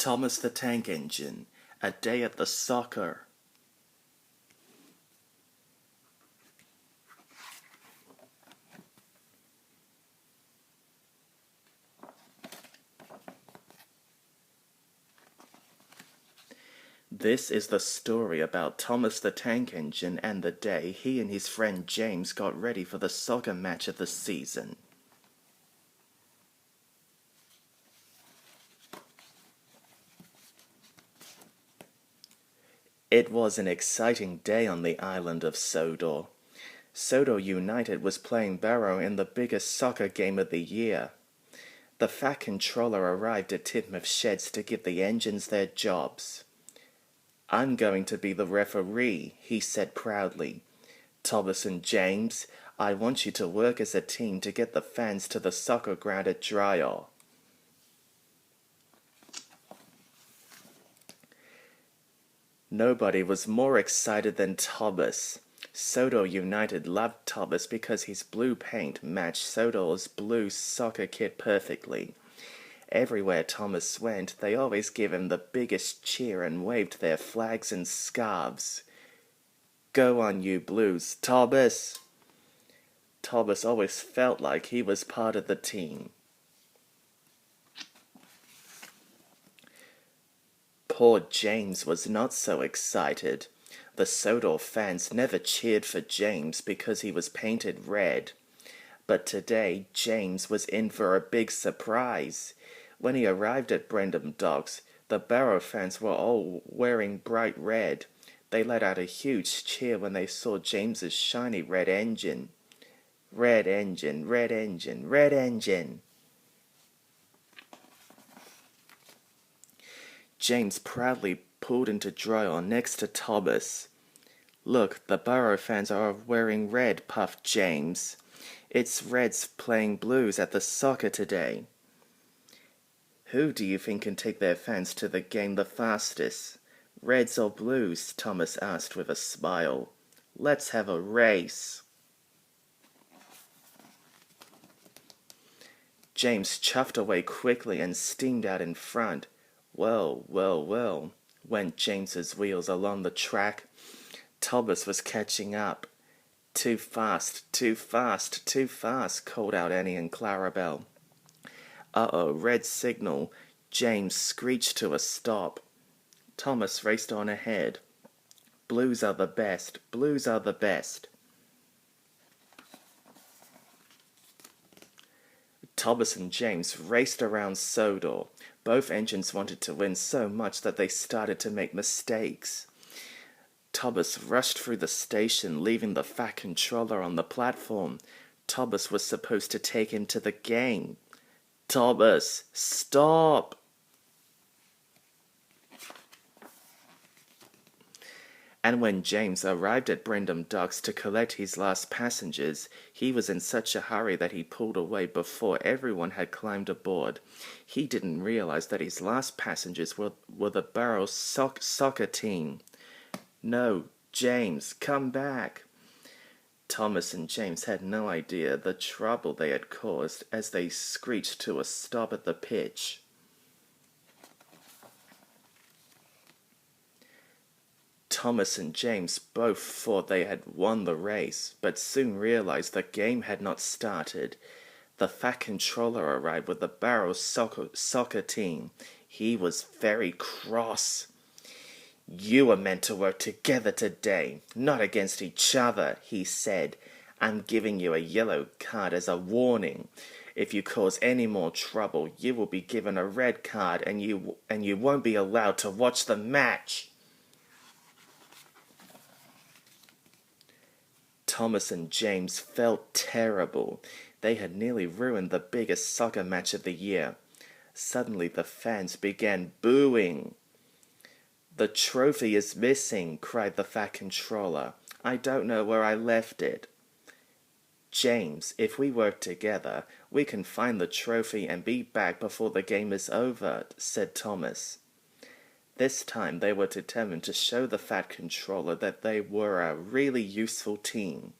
Thomas the Tank Engine, A Day at the Soccer. This is the story about Thomas the Tank Engine and the day he and his friend James got ready for the soccer match of the season. It was an exciting day on the island of Sodor. Sodor United was playing Barrow in the biggest soccer game of the year. The fat controller arrived at Titmouth Sheds to give the engines their jobs. "I'm going to be the referee," he said proudly. "Thomas and James, I want you to work as a team to get the fans to the soccer ground at Dryor." Nobody was more excited than Thomas. Sodor United loved Thomas because his blue paint matched Sodor's blue soccer kit perfectly. Everywhere Thomas went, they always gave him the biggest cheer and waved their flags and scarves. "Go on, you Blues, Thomas!" Thomas always felt like he was part of the team. Poor James was not so excited. The Sodor fans never cheered for James because he was painted red. But today, James was in for a big surprise. When he arrived at Brendam Docks, the Barrow fans were all wearing bright red. They let out a huge cheer when they saw James's shiny red engine. "Red engine, red engine, red engine!" James proudly pulled into Dryor next to Thomas. "Look, the Barrow fans are wearing red," puffed James. "It's Reds playing Blues at the soccer today." "Who do you think can take their fans to the game the fastest? Reds or Blues?" Thomas asked with a smile. "Let's have a race." James chuffed away quickly and steamed out in front. "Well, well, well," went James's wheels along the track. Thomas was catching up. "Too fast, too fast, too fast," called out Annie and Clarabelle. "Uh-oh, red signal." James screeched to a stop. Thomas raced on ahead. "Blues are the best, Blues are the best." Thomas and James raced around Sodor. Both engines wanted to win so much that they started to make mistakes. Thomas rushed through the station, leaving the fat controller on the platform. Thomas was supposed to take him to the game. "Thomas, stop!" And when James arrived at Brendam Docks to collect his last passengers, he was in such a hurry that he pulled away before everyone had climbed aboard. He didn't realize that his last passengers were the Barrow soccer team. "No, James, come back!" Thomas and James had no idea the trouble they had caused as they screeched to a stop at the pitch. Thomas and James both thought they had won the race, but soon realized the game had not started. The fat controller arrived with the Barrow soccer team. He was very cross. "You were meant to work together today, not against each other," he said. "I'm giving you a yellow card as a warning. If you cause any more trouble, you will be given a red card and you won't be allowed to watch the match." Thomas and James felt terrible. They had nearly ruined the biggest soccer match of the year. Suddenly the fans began booing. "The trophy is missing," cried the fat controller. "I don't know where I left it." "James, if we work together, we can find the trophy and be back before the game is over," said Thomas. This time they were determined to show the fat controller that they were a really useful team.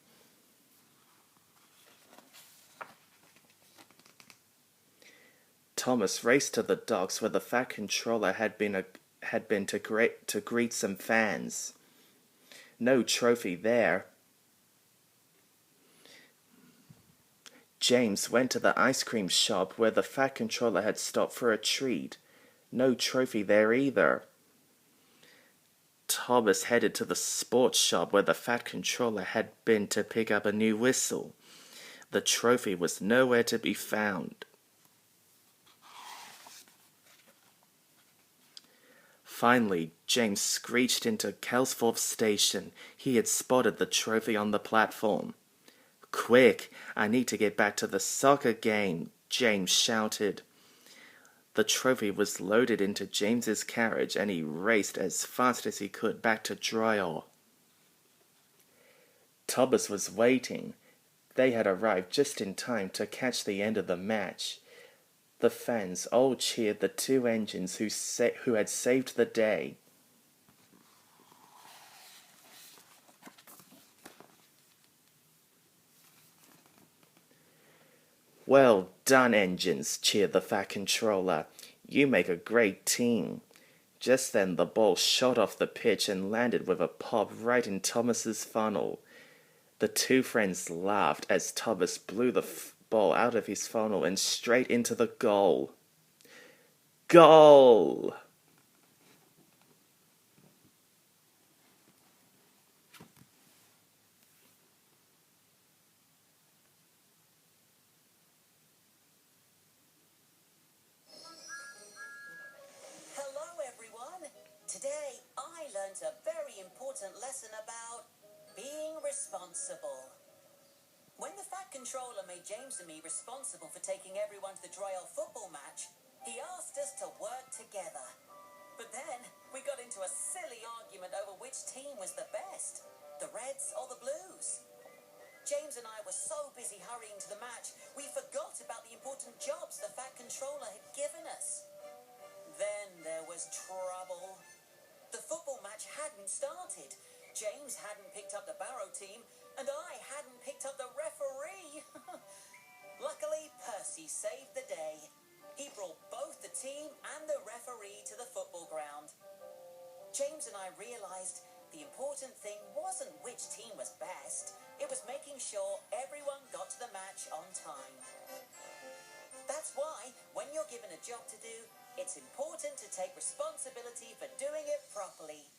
Thomas raced to the docks where the Fat Controller had been to greet some fans. No trophy there. James went to the ice cream shop where the Fat Controller had stopped for a treat. No trophy there either. Thomas headed to the sports shop where the Fat Controller had been to pick up a new whistle. The trophy was nowhere to be found. Finally, James screeched into Kelsforth Station. He had spotted the trophy on the platform. "Quick, I need to get back to the soccer game," James shouted. The trophy was loaded into James's carriage and he raced as fast as he could back to Dryor. Thomas was waiting. They had arrived just in time to catch the end of the match. The fans all cheered the two engines who had saved the day. "Well done, engines," cheered the Fat Controller. "You make a great team." Just then the ball shot off the pitch and landed with a pop right in Thomas's funnel. The two friends laughed as Thomas blew the ball out of his funnel and straight into the goal. Goal! Hello everyone! Today I learnt a very important lesson about being responsible. When the Fat Controller made James and me responsible for taking everyone to the Dryle football match, he asked us to work together. But then we got into a silly argument over which team was the best, the Reds or the Blues. James and I were so busy hurrying to the match, we forgot about the important jobs the Fat Controller had given us. Then there was trouble. The football match hadn't started. James hadn't picked up the Barrow team, and I hadn't picked up the referee. Luckily, Percy saved the day. He brought both the team and the referee to the football ground. James and I realized the important thing wasn't which team was best. It was making sure everyone got to the match on time. That's why, when you're given a job to do, it's important to take responsibility for doing it properly.